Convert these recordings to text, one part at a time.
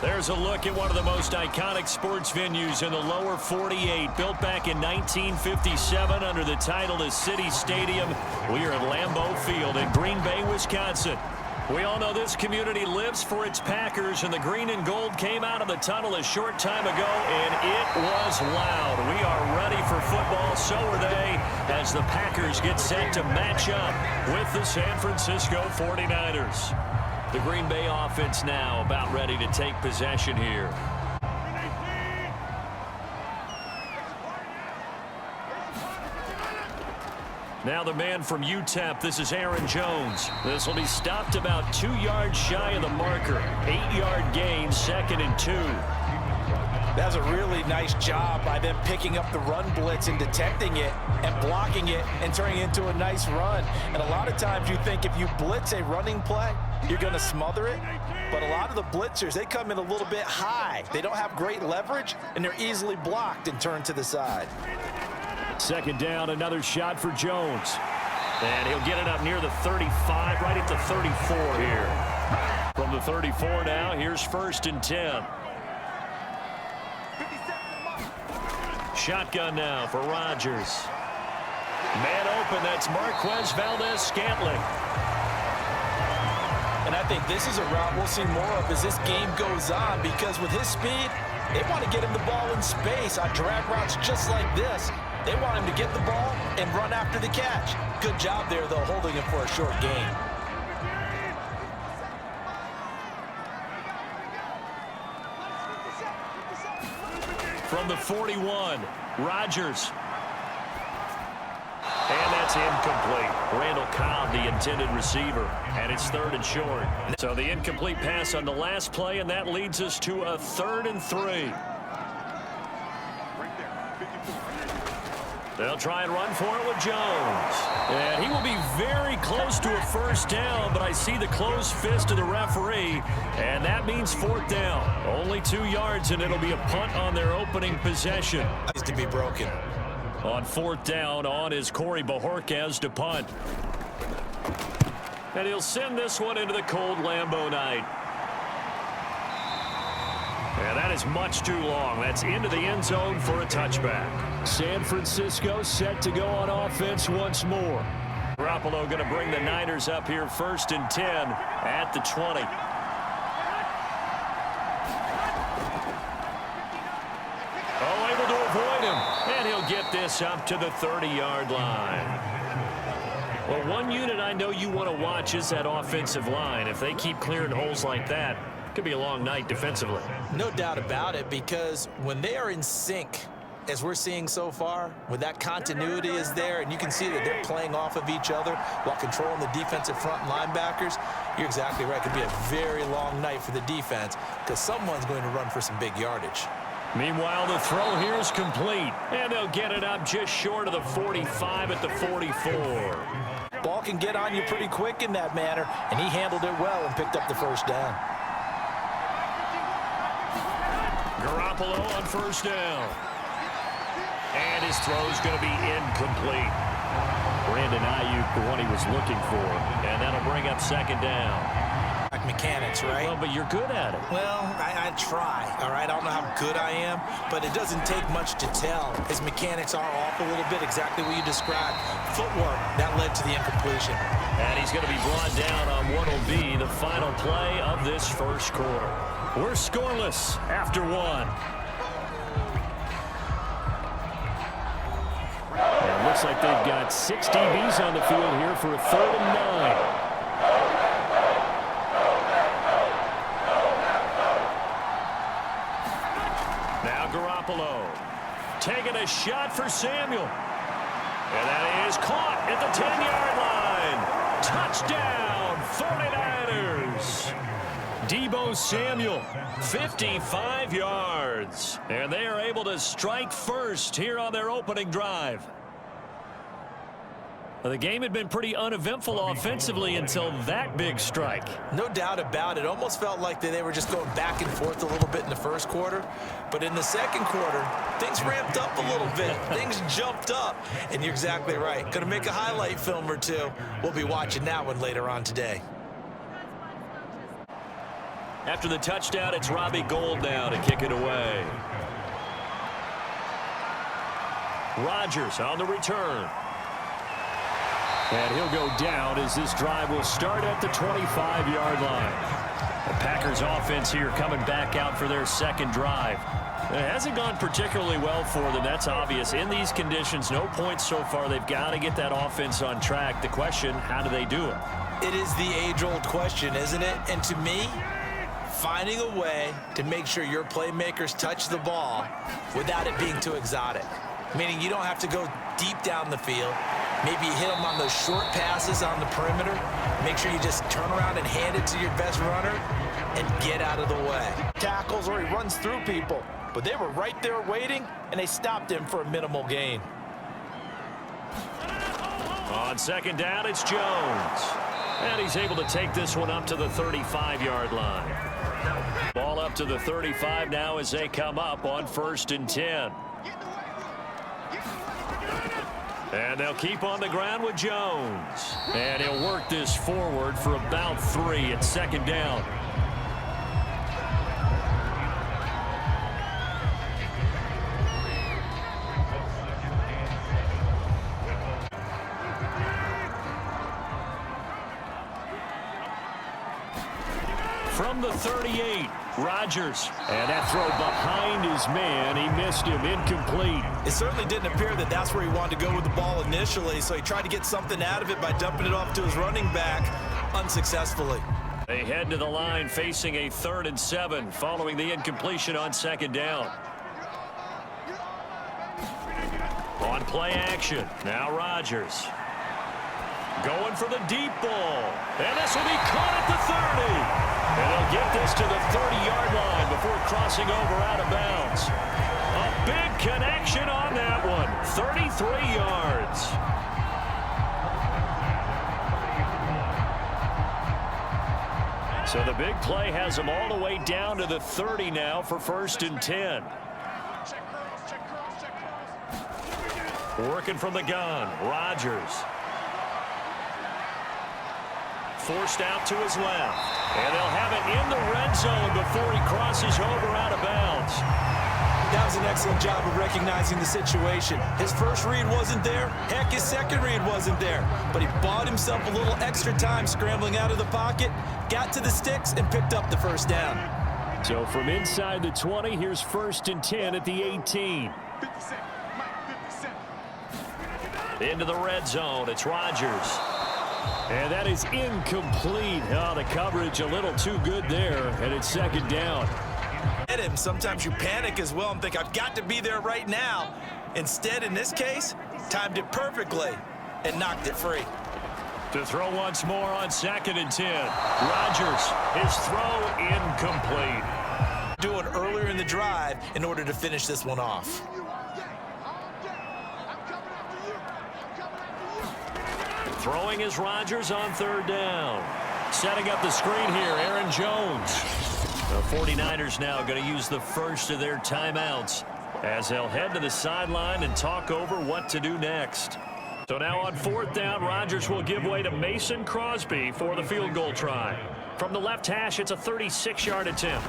There's a look at one of the most iconic sports venues in the lower 48, built back in 1957 under the title of City Stadium. We are at Lambeau Field in Green Bay, Wisconsin. We all know this community lives for its Packers, and the green and gold came out of the tunnel a short time ago, and it was loud. We are ready for football, so are they, as the Packers get set to match up with the San Francisco 49ers. The Green Bay offense now about ready to take possession here. Now the man from UTEP, this is Aaron Jones. This will be stopped about 2 yards shy of the marker. 8-yard gain, 2nd and 2. That's a really nice job by them picking up the run blitz and detecting it and blocking it and turning it into a nice run. And a lot of times you think if you blitz a running play, you're going to smother it. But a lot of the blitzers, they come in a little bit high. They don't have great leverage, and they're easily blocked and turned to the side. 2nd down, another shot for Jones. And he'll get it up near the 35, right at the 34 here. From the 34 now, here's 1st and 10. Shotgun now for Rodgers. Man open, that's Marquez Valdez-Scantling. And I think this is a route we'll see more of as this game goes on, because with his speed, they want to get him the ball in space on drag routes just like this. They want him to get the ball and run after the catch. Good job there, though, holding him for a short gain. From the 41, Rodgers. And that's incomplete. Randall Cobb, the intended receiver, and it's 3rd and short. So the incomplete pass on the last play, and that leads us to a 3rd and 3. They'll try and run for it with Jones. And he will be very close to a 1st down, but I see the closed fist of the referee, and that means 4th down. Only 2 yards, and it'll be a punt on their opening possession. Needs to be broken. On 4th down, on is Corey Bojorquez to punt. And he'll send this one into the cold Lambeau night. And that is much too long. That's into the end zone for a touchback. San Francisco set to go on offense once more. Garoppolo going to bring the Niners up here 1st and 10 at the 20. Oh, able to avoid him. And he'll get this up to the 30-yard line. Well, one unit I know you want to watch is that offensive line. If they keep clearing holes like that, it could be a long night defensively. No doubt about it, because when they are in sync, as we're seeing so far, when that continuity is there and you can see that they're playing off of each other while controlling the defensive front linebackers, you're exactly right. It could be a very long night for the defense because someone's going to run for some big yardage. Meanwhile, the throw here is complete, and they'll get it up just short of the 45 at the 44. Ball can get on you pretty quick in that manner, and he handled it well and picked up the 1st down. Garoppolo on 1st down. And his throw's going to be incomplete. Brandon Ayuk, the one he was looking for. And that'll bring up 2nd down. Mechanics, right? Well, but you're good at it. Well, I try, all right? I don't know how good I am, but it doesn't take much to tell. His mechanics are off a little bit, exactly what you described. Footwork, that led to the incompletion. And he's going to be brought down on what will be the final play of this 1st quarter. We're scoreless after 1. And it looks like they've got 6 DBs on the field here for a 3rd and 9. Garoppolo taking a shot for Samuel. And that is caught at the 10-yard line. Touchdown, 49ers. Deebo Samuel, 55 yards. And they are able to strike first here on their opening drive. The game had been pretty uneventful offensively until that big strike. No doubt about it. Almost felt like they were just going back and forth a little bit in the 1st quarter. But in the 2nd quarter, things ramped up a little bit. Things jumped up. And you're exactly right. Going to make a highlight film or two. We'll be watching that one later on today. After the touchdown, it's Robbie Gould now to kick it away. Rodgers on the return. And he'll go down as this drive will start at the 25-yard line. The Packers offense here coming back out for their second drive. It hasn't gone particularly well for them. That's obvious. In these conditions, no points so far. They've got to get that offense on track. The question, how do they do it? It is the age-old question, isn't it? And to me, finding a way to make sure your playmakers touch the ball without it being too exotic. Meaning you don't have to go deep down the field. Maybe you hit them on those short passes on the perimeter. Make sure you just turn around and hand it to your best runner and get out of the way. Tackles or he runs through people. But they were right there waiting, and they stopped him for a minimal gain. On second down, it's Jones. And he's able to take this one up to the 35-yard line. Ball up to the 35 now as they come up on 1st and 10. And they'll keep on the ground with Jones. And he'll work this forward for about 3 at second down. From the 38, Rodgers. And that throw behind his man. He missed him. Incomplete. It certainly didn't appear that that's where he wanted to go with the ball initially, so he tried to get something out of it by dumping it off to his running back unsuccessfully. They head to the line facing a 3rd and 7 following the incompletion on second down. On play action. Now Rodgers. Going for the deep ball. And this will be caught at the 30. And he'll get this to the 30-yard line before crossing over out of bounds. A big connection on that one. 33 yards. So the big play has them all the way down to the 30 now for 1st and 10. Working from the gun, Rodgers. Forced out to his left. And they'll have it in the red zone before he crosses over out of bounds. That was an excellent job of recognizing the situation. His first read wasn't there. Heck, his second read wasn't there. But he bought himself a little extra time scrambling out of the pocket, got to the sticks, and picked up the first down. So from inside the 20, here's 1st and 10 at the 18. Into the red zone, it's Rodgers. And that is incomplete. Oh, the coverage a little too good there, and it's second down. Sometimes you panic as well and think, I've got to be there right now. Instead, in this case, timed it perfectly and knocked it free. To throw once more on 2nd and 10. Rodgers, his throw incomplete. Do it earlier in the drive in order to finish this one off. Throwing is Rodgers on 3rd down. Setting up the screen here, Aaron Jones. The 49ers now going to use the first of their timeouts as they'll head to the sideline and talk over what to do next. So now on 4th down, Rodgers will give way to Mason Crosby for the field goal try. From the left hash, it's a 36-yard attempt.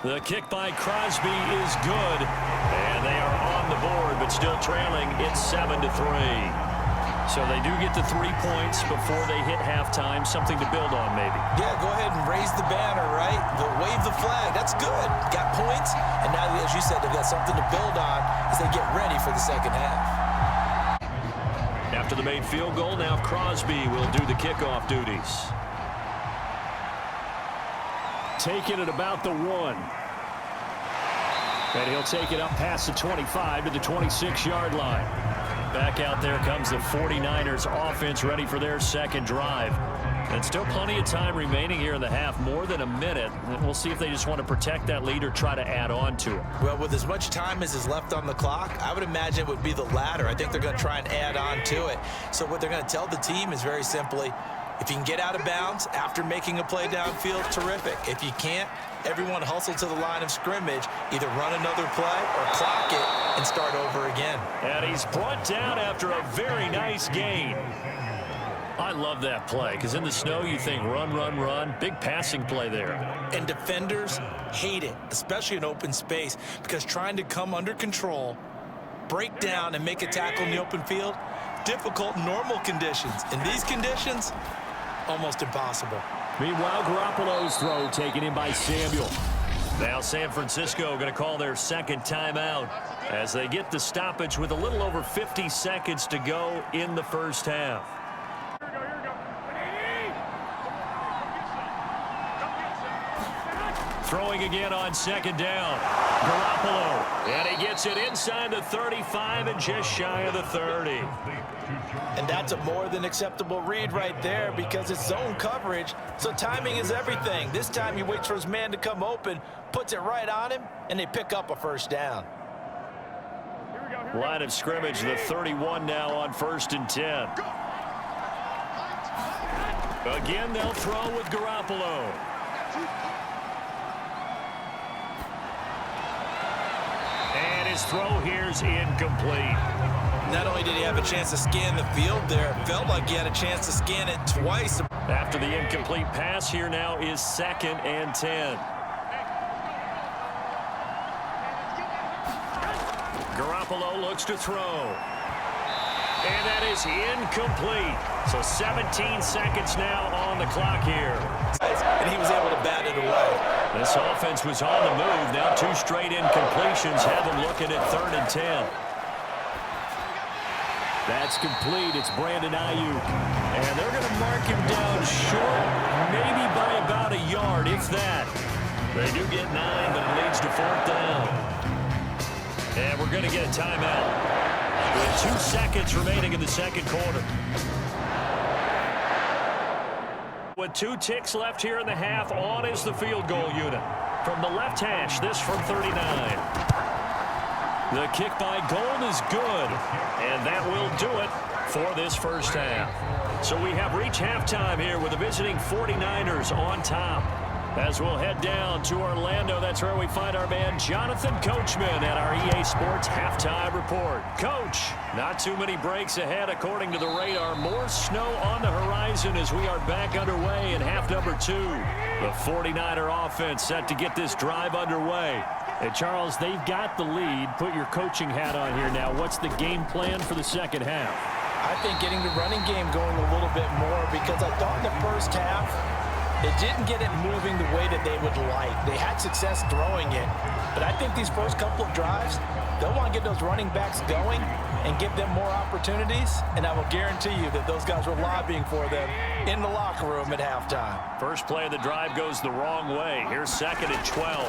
The kick by Crosby is good, and they are on the board, but still trailing. It's 7-3. So they do get the 3 points before they hit halftime. Something to build on, maybe. Yeah, go ahead and raise the banner, right? Wave the flag. That's good. Got points, and now, as you said, they've got something to build on as they get ready for the second half. After the made field goal, now Crosby will do the kickoff duties. Taking it about the 1. And he'll take it up past the 25 to the 26-yard line. Back out there comes the 49ers offense ready for their second drive. And still plenty of time remaining here in the half, more than a minute. And we'll see if they just want to protect that lead or try to add on to it. Well, with as much time as is left on the clock, I would imagine it would be the latter. I think they're going to try and add on to it. So what they're going to tell the team is very simply, if you can get out of bounds after making a play downfield, terrific. If you can't, everyone hustle to the line of scrimmage, either run another play or clock it and start over again. And he's brought down after a very nice gain. I love that play because in the snow you think run, run, run. Big passing play there. And defenders hate it, especially in open space, because trying to come under control, break down, and make a tackle in the open field, difficult in normal conditions. In these conditions, almost impossible. Meanwhile, Garoppolo's throw taken in by Samuel. Now San Francisco going to call their second timeout as they get the stoppage with a little over 50 seconds to go in the first half. Throwing again on second down. Garoppolo. And he gets it inside the 35 and just shy of the 30. And that's a more than acceptable read right there because it's zone coverage, so timing is everything. This time he waits for his man to come open, puts it right on him, and they pick up a first down. Line of scrimmage, the 31 now on 1st and 10. Again, they'll throw with Garoppolo. And his throw here's incomplete. Not only did he have a chance to scan the field there, it felt like he had a chance to scan it twice. After the incomplete pass, here now is 2nd and 10. Garoppolo looks to throw. And that is incomplete. So 17 seconds now on the clock here. And he was able to bat it away. This offense was on the move. Now 2 straight incompletions have them looking at 3rd and 10. That's complete. It's Brandon Ayuk. And they're going to mark him down short, maybe by about a yard, if that. They do get 9, but it leads to 4th down. And we're going to get a timeout with 2 seconds remaining in the second quarter. With 2 ticks left here in the half, on is the field goal unit. From the left hash, this from 39. The kick by Gold is good, and that will do it for this first half. So we have reached halftime here with the visiting 49ers on top. As we'll head down to Orlando, that's where we find our man Jonathan Coachman at our EA Sports Halftime Report. Coach, not too many breaks ahead according to the radar. More snow on the horizon as we are back underway in half number 2. The 49er offense set to get this drive underway. Hey, Charles, they've got the lead. Put your coaching hat on here now. What's the game plan for the second half? I think getting the running game going a little bit more because I thought in the first half, it didn't get it moving the way that they would like. They had success throwing it. But I think these first couple of drives, they'll want to get those running backs going and give them more opportunities. And I will guarantee you that those guys were lobbying for them in the locker room at halftime. First play of the drive goes the wrong way. Here's 2nd and 12.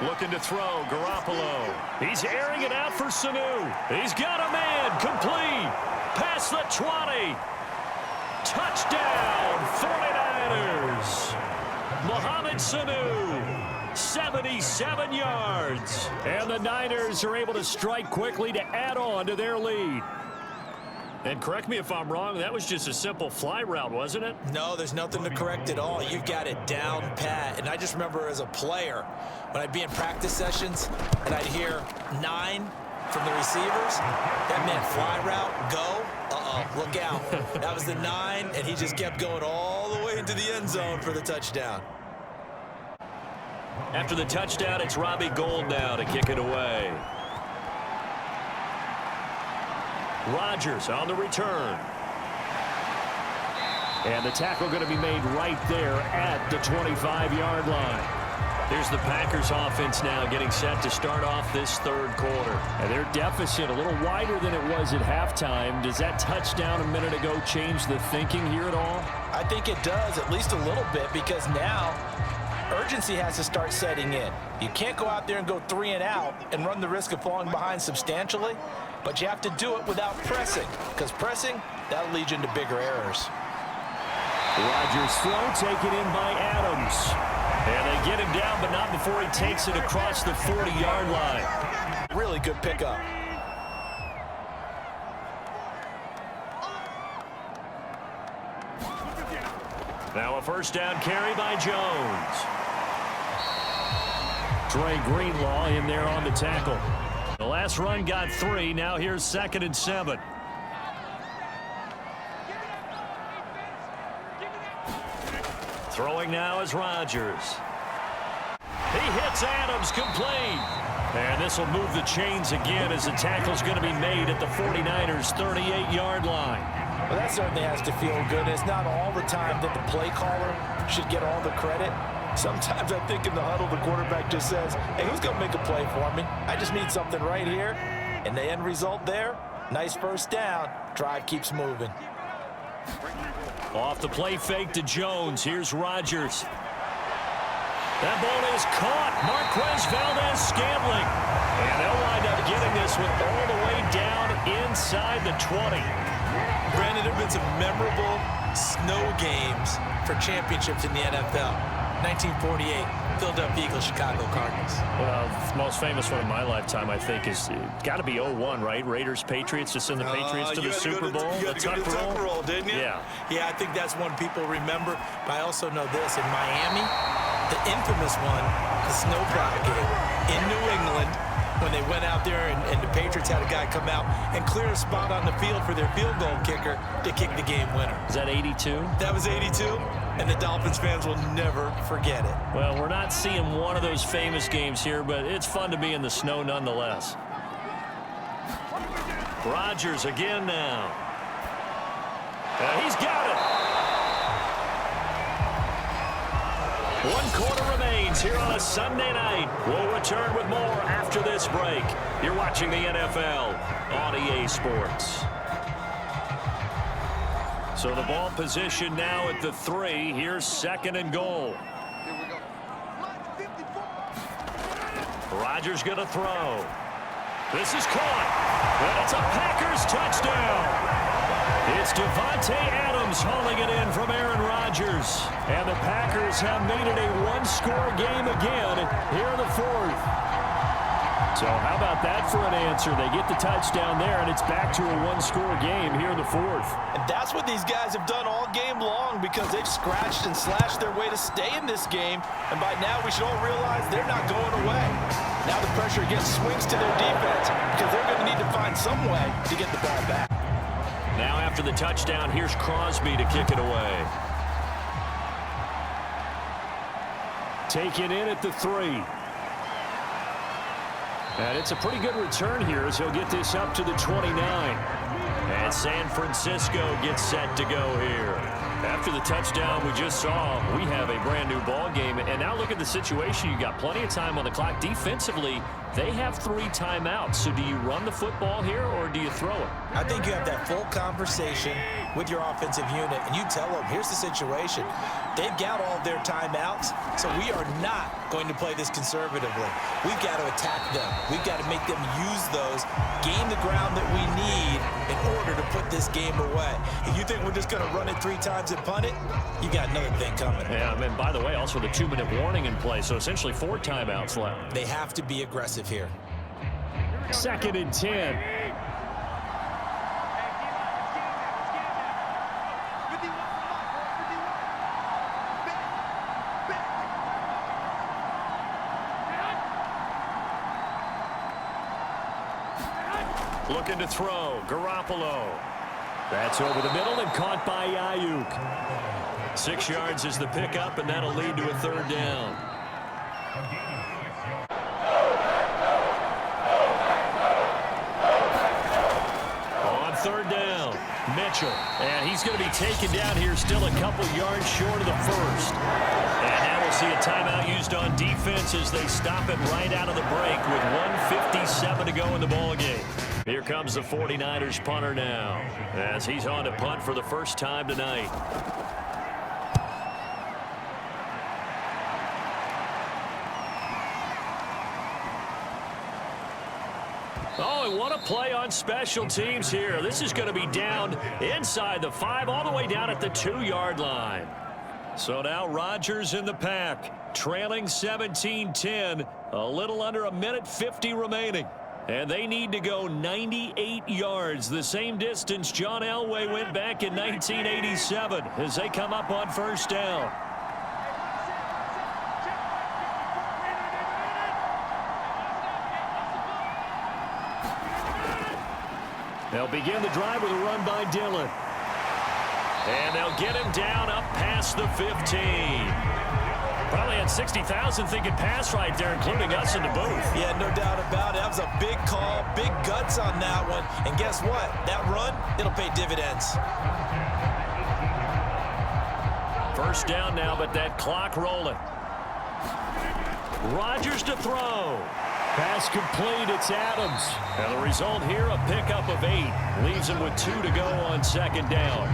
Looking to throw, Garoppolo. He's airing it out for Sanu. He's got a man, complete. Past the 20. Touchdown, 49ers. Mohamed Sanu, 77 yards. And the Niners are able to strike quickly to add on to their lead. And correct me if I'm wrong, that was just a simple fly route, wasn't it? No, there's nothing to correct at all. You've got it down pat. And I just remember as a player, when I'd be in practice sessions and I'd hear 9 from the receivers, that meant fly route, go. Look out. That was the 9, and he just kept going all the way into the end zone for the touchdown. After the touchdown, it's Robbie Gould now to kick it away. Rodgers on the return. And the tackle going to be made right there at the 25-yard line. There's the Packers offense now getting set to start off this third quarter. And their deficit a little wider than it was at halftime. Does that touchdown a minute ago change the thinking here at all? I think it does, at least a little bit, because now urgency has to start setting in. You can't go out there and go 3 and out and run the risk of falling behind substantially, but you have to do it without pressing, because pressing, that'll lead you into bigger errors. Rodgers' throw taken in by Adams. And they get him down, but not before he takes it across the 40-yard line. Really good pickup. Now a first down carry by Jones. Trey Greenlaw in there on the tackle. The last run got 3. Now here's 2nd and 7. Throwing now is Rodgers. He hits Adams complete. And this will move the chains again as the tackle's going to be made at the 49ers' 38-yard line. Well, that certainly has to feel good. It's not all the time that the play caller should get all the credit. Sometimes I think in the huddle, the quarterback just says, hey, who's going to make a play for me? I just need something right here. And the end result there, nice first down. Drive keeps moving. Off the play fake to Jones. Here's Rodgers. That ball is caught. Marquez Valdez-Scantling. And they'll wind up getting this one all the way down inside the 20. Brandon, there have been some memorable snow games for championships in the NFL. 1948, Philadelphia Eagles, Chicago Cardinals. Well, the most famous one in my lifetime, I think, is got to be 01, right? Raiders, Patriots, to send the Patriots to the Super Bowl. You had to go to the Tuck roll, didn't you? Yeah. Yeah, I think that's one people remember. But I also know this. In Miami, the infamous one, the snowplow game in New England, when they went out there and the Patriots had a guy come out and clear a spot on the field for their field goal kicker to kick the game winner. Is that 82? That was 82, and the Dolphins fans will never forget it. Well, we're not seeing one of those famous games here, but it's fun to be in the snow nonetheless. Rodgers again now. He's got it. 1 quarter remains here on a Sunday night. We'll return with more after this break. You're watching the NFL on EA Sports. So the ball position now at the 3. Here's 2nd and goal. Rodgers going to throw. This is caught. And it's a Packers touchdown. It's Devontae Adams hauling it in from Aaron Rodgers. And the Packers have made it a 1-score game again here in the 4th. So how about that for an answer? They get the touchdown there, and it's back to a 1-score game here in the 4th. And that's what these guys have done all game long because they've scratched and slashed their way to stay in this game. And by now, we should all realize they're not going away. Now the pressure again swings to their defense because they're going to need to find some way to get the ball back. Now after the touchdown, here's Crosby to kick it away. Taken in at the 3. And it's a pretty good return here as he'll get this up to the 29. And San Francisco gets set to go here. After the touchdown we just saw, we have a brand new ball game. And now look at the situation. You got plenty of time on the clock. Defensively, they have 3 timeouts. So do you run the football here or do you throw it? I think you have that full conversation with your offensive unit, and you tell them, here's the situation. They've got all of their timeouts, so we are not going to play this conservatively. We've got to attack them. We've got to make them use those, gain the ground that we need in order to put this game away. If you think we're just going to run it 3 times and punt it, you got another thing coming. Yeah, and by the way, also the 2-minute warning in play, so essentially 4 timeouts left. They have to be aggressive here. 2nd and 10. Looking to throw. Garoppolo. That's over the middle and caught by Ayuk. 6 yards is the pickup, and that'll lead to a 3rd down. On 3rd down, Mitchell. And he's going to be taken down here still a couple yards short of the 1st. And now we'll see a timeout used on defense as they stop it right out of the break with 1:57 to go in the ballgame. Here comes the 49ers punter now as he's on to punt for the first time tonight. Oh, and what a play on special teams here. This is going to be down inside the 5 all the way down at the 2-yard line. So now Rodgers in the pack, trailing 17-10, a little under 1:50 remaining. And they need to go 98 yards, the same distance John Elway went back in 1987 as they come up on 1st down. They'll begin the drive with a run by Dillon. And they'll get him down up past the 15. Probably had 60,000 thinking pass right there, including us in the booth. Yeah, no doubt about it. That was a big call, big guts on that one. And guess what? That run, it'll pay dividends. First down now, but that clock rolling. Rodgers to throw. Pass complete, it's Adams. And the result here, a pickup of 8. Leaves him with 2 to go on second down.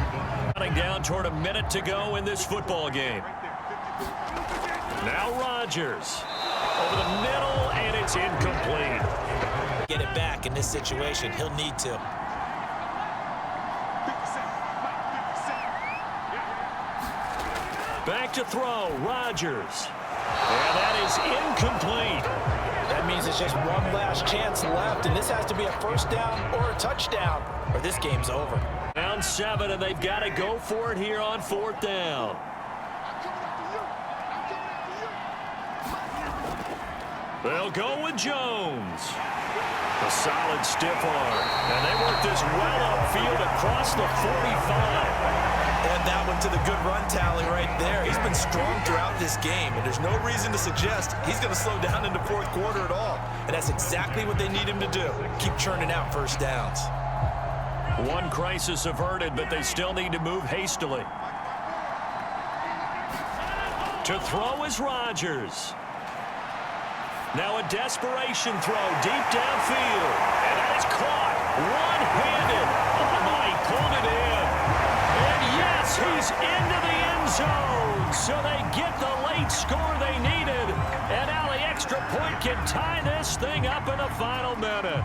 Running down toward a minute to go in this football game. Now Rodgers. Over the middle, and it's incomplete. Get it back in this situation. He'll need to. Back to throw, Rodgers. And that is incomplete. That means it's just one last chance left, and this has to be a first down or a touchdown, or this game's over. Down 7, and they've got to go for it here on 4th down. They'll go with Jones. A solid stiff arm. And they work this well upfield across the 45. And that one to the good run tally right there. He's been strong throughout this game, and there's no reason to suggest he's going to slow down in the fourth quarter at all. And that's exactly what they need him to do. Keep churning out first downs. One crisis averted, but they still need to move hastily. To throw is Rodgers. Now a desperation throw deep downfield. And that is caught one-handed. Oh, my, he pulled it in. And yes, he's into the end zone. So they get the late score they needed. And now the extra point can tie this thing up in the final minute.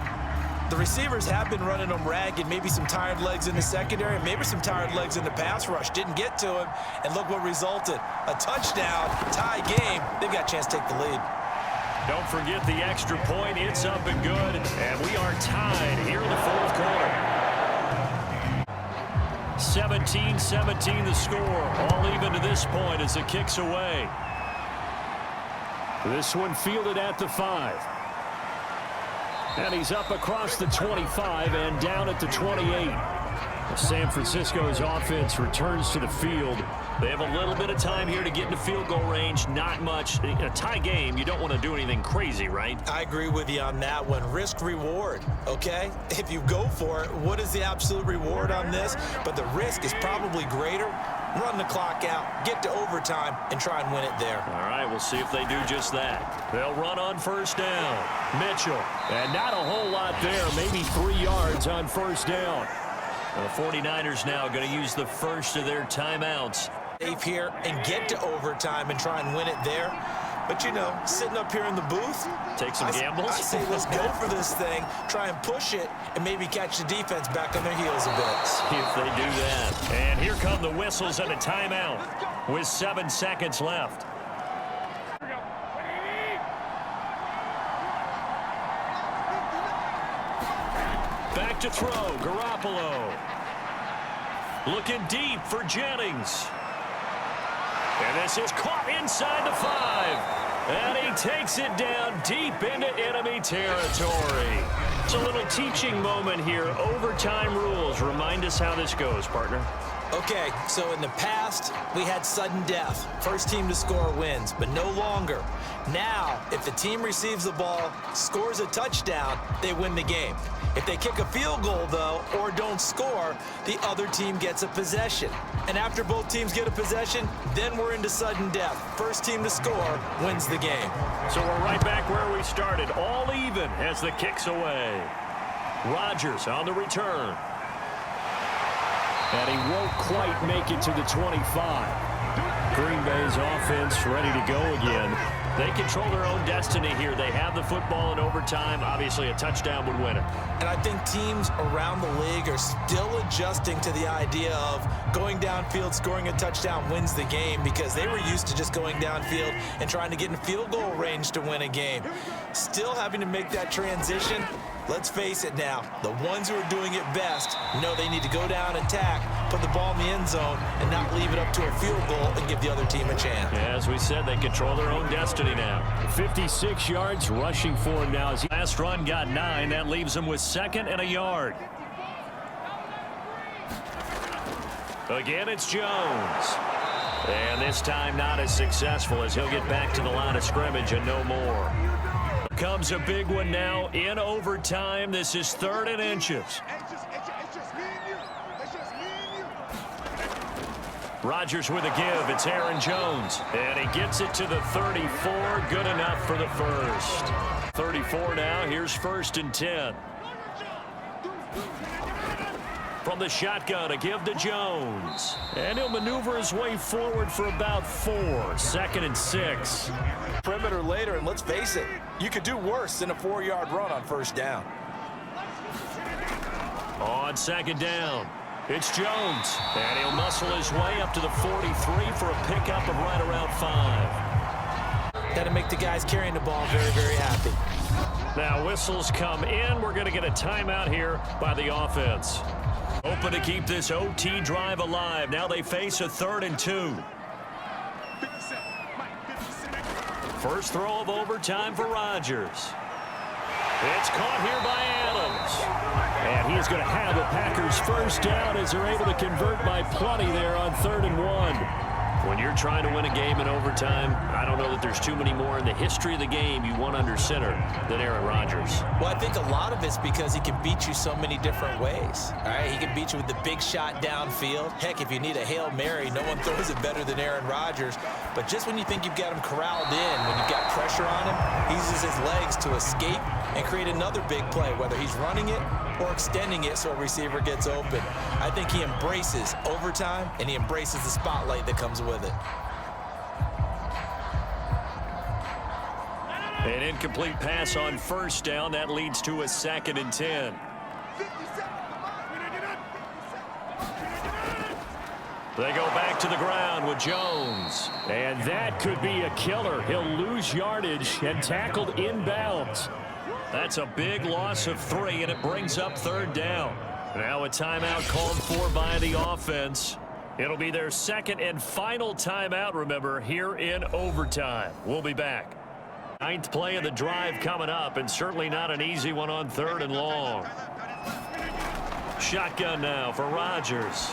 The receivers have been running them ragged. Maybe some tired legs in the secondary, maybe some tired legs in the pass rush. Didn't get to him, and look what resulted. A touchdown, tie game. They've got a chance to take the lead. Don't forget the extra point. It's up and good, and we are tied here in the fourth quarter. 17-17 the score. All even to this point as the kick's away. This one fielded at the 5. And he's up across the 25 and down at the 28. San Francisco's offense returns to the field. They have a little bit of time here to get into field goal range. Not much. In a tie game, you don't want to do anything crazy, right? I agree with you on that one. Risk-reward, okay? If you go for it, what is the absolute reward on this? But the risk is probably greater. Run the clock out, get to overtime, and try and win it there. All right, we'll see if they do just that. They'll run on first down. Mitchell, and not a whole lot there, maybe 3 yards on first down. The 49ers now going to use the first of their timeouts. Safe here and get to overtime and try and win it there. But, you know, sitting up here in the booth, take some gambles. I say let's go for this thing, try and push it, and maybe catch the defense back on their heels a bit. See if they do that. And here come the whistles and a timeout with 7 seconds left. Back to throw, Garoppolo. Looking deep for Jennings. And this is caught inside the 5. And he takes it down deep into enemy territory. It's a little teaching moment here. Overtime rules. Remind us how this goes, partner. Okay, so in the past, we had sudden death. First team to score wins, but no longer. Now, if the team receives the ball, scores a touchdown, they win the game. If they kick a field goal, though, or don't score, the other team gets a possession. And after both teams get a possession, then we're into sudden death. First team to score wins the game. So we're right back where we started, all even as the kick's away. Rodgers on the return. And he won't quite make it to the 25. Green Bay's offense ready to go again. They control their own destiny here. They have the football in overtime. Obviously, a touchdown would win it. And I think teams around the league are still adjusting to the idea of going downfield, scoring a touchdown wins the game, because they were used to just going downfield and trying to get in field goal range to win a game. Still having to make that transition. Let's face it now, the ones who are doing it best know they need to go down, attack, put the ball in the end zone, and not leave it up to a field goal and give the other team a chance. Yeah, as we said, they control their own destiny now. 56 yards rushing for him now. His last run got 9. That leaves him with 2nd and a yard. Again, it's Jones. And this time not as successful as he'll get back to the line of scrimmage and no more. Comes a big one now in overtime. This is 3rd and inches. Rodgers with a give. It's Aaron Jones. And he gets it to the 34. Good enough for the first. 34 now. Here's 1st and 10. From the shotgun, a give to Jones. And he'll maneuver his way forward for about 4. 2nd and 6. Perimeter later, and let's face it, you could do worse than a 4-yard run on 1st down. On 2nd down, it's Jones. And he'll muscle his way up to the 43 for a pickup of right around 5. Got to make the guys carrying the ball very, very happy. Now whistles come in. We're going to get a timeout here by the offense. Open to keep this OT drive alive. Now they face a 3rd and 2. First throw of overtime for Rodgers. It's caught here by Adams. And he's going to have the Packers first down as they're able to convert by plenty there on 3rd and 1. When you're trying to win a game in overtime, I don't know that there's too many more in the history of the game you want under center than Aaron Rodgers. Well, I think a lot of it's because he can beat you so many different ways. All right, he can beat you with the big shot downfield. Heck, if you need a Hail Mary, no one throws it better than Aaron Rodgers. But just when you think you've got him corralled in, when you've got pressure on him, he uses his legs to escape and create another big play, whether he's running it or extending it so a receiver gets open. I think he embraces overtime, and he embraces the spotlight that comes with it. An incomplete pass on 1st down. That leads to a 2nd and 10. They go back to the ground with Jones. And that could be a killer. He'll lose yardage and tackled inbounds. That's a big loss of 3, and it brings up 3rd down. Now a timeout called for by the offense. It'll be their 2nd and final timeout, remember, here in overtime. We'll be back. 9th play of the drive coming up, and certainly not an easy one on 3rd and long. Shotgun now for Rodgers.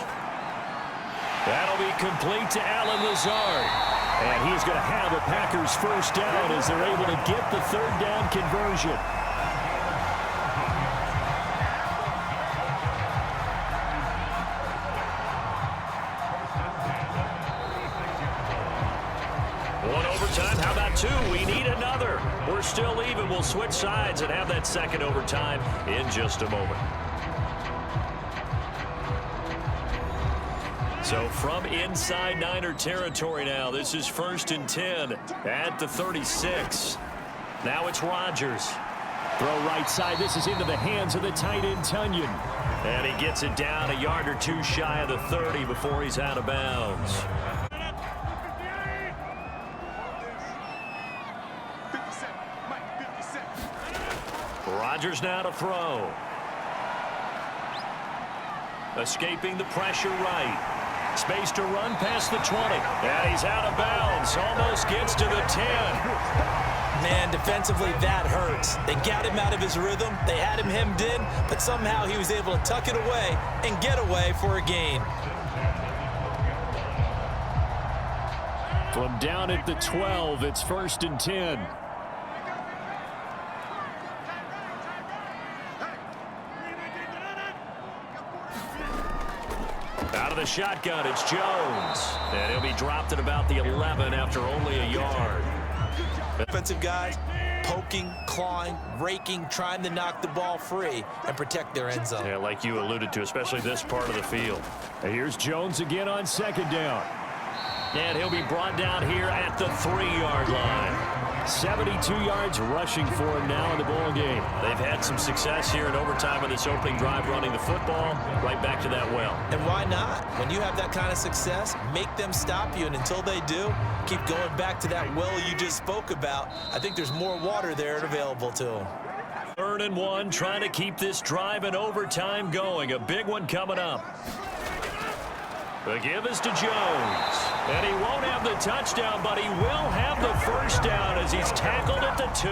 That'll be complete to Allen Lazard. And he's going to have the Packers first down as they're able to get the 3rd down conversion. One overtime. How about 2? We need another. We're still even. We'll switch sides and have that 2nd overtime in just a moment. So from inside Niner territory now, this is 1st and 10 at the 36. Now it's Rodgers. Throw right side. This is into the hands of the tight end, Tunyon. And he gets it down a yard or 2 shy of the 30 before he's out of bounds. Rodgers now to throw. Escaping the pressure right. Space to run past the 20. And he's out of bounds. Almost gets to the 10. Man, defensively, that hurts. They got him out of his rhythm. They had him hemmed in, but somehow he was able to tuck it away and get away for a gain. From down at the 12, it's 1st and 10. Out of the shotgun, it's Jones. And he'll be dropped at about the 11 after only a yard. Defensive guys poking, clawing, raking, trying to knock the ball free and protect their end zone. Yeah, like you alluded to, especially this part of the field. And here's Jones again on 2nd down. And he'll be brought down here at the 3-yard line. 72 yards rushing for him now in the ball game. They've had some success here in overtime of this opening drive running the football. Right back to that well. And why not? When you have that kind of success, make them stop you. And until they do, keep going back to that well you just spoke about. I think there's more water there available to them. 3rd and 1, trying to keep this drive in overtime going. A big one coming up. The give is to Jones. And he won't have the touchdown, but he will have the first down as he's tackled at the 2.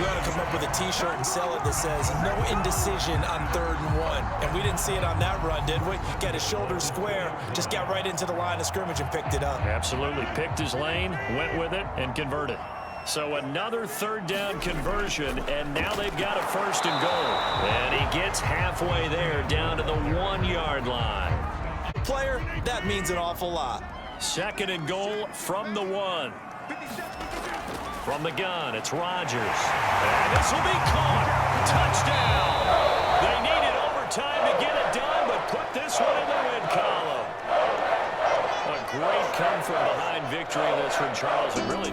We ought to come up with a T-shirt and sell it that says, no indecision on 3rd and 1. And we didn't see it on that run, did we? Got his shoulders square, just got right into the line of scrimmage and picked it up. Absolutely. Picked his lane, went with it, and converted. So another 3rd down conversion, and now they've got a 1st and goal. And he gets halfway there, down to the 1-yard line. Player, that means an awful lot. 2nd and goal from the 1. From the gun, it's Rodgers. And this will be caught. Touchdown. They needed overtime to get it done, but put this one in the win column. A great come-from-behind victory this from Charles, and really